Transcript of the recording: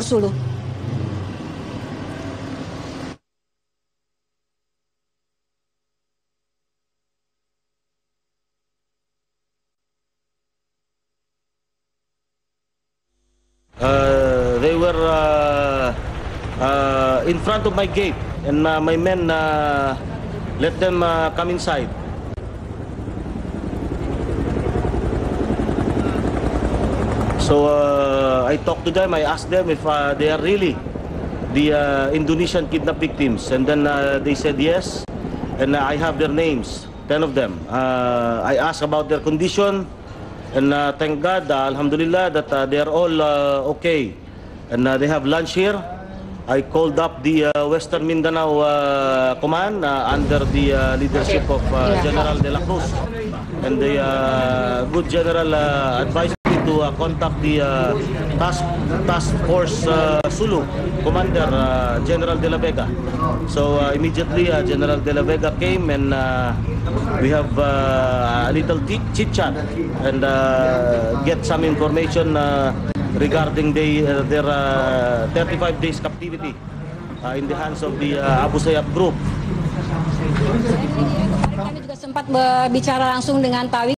Sulu. They were in front of my gate, and my men let them come inside. So I talked to them. I asked them if they are really the Indonesian kidnap victims, and then they said yes, and I have their names, 10 of them. I asked about their condition, and thank God, alhamdulillah, that they are all okay, and they have lunch here. I called up the Western Mindanao Command under the leadership of General De La Cruz, and the good general advised me to contact the task force Sulu commander, General De La Vega. So immediately General De La Vega came, and we have a little chit chat and get some information regarding their 35 days captivity in the hands of the Abu Sayyaf group. Kami juga sempat berbicara langsung dengan Tawi.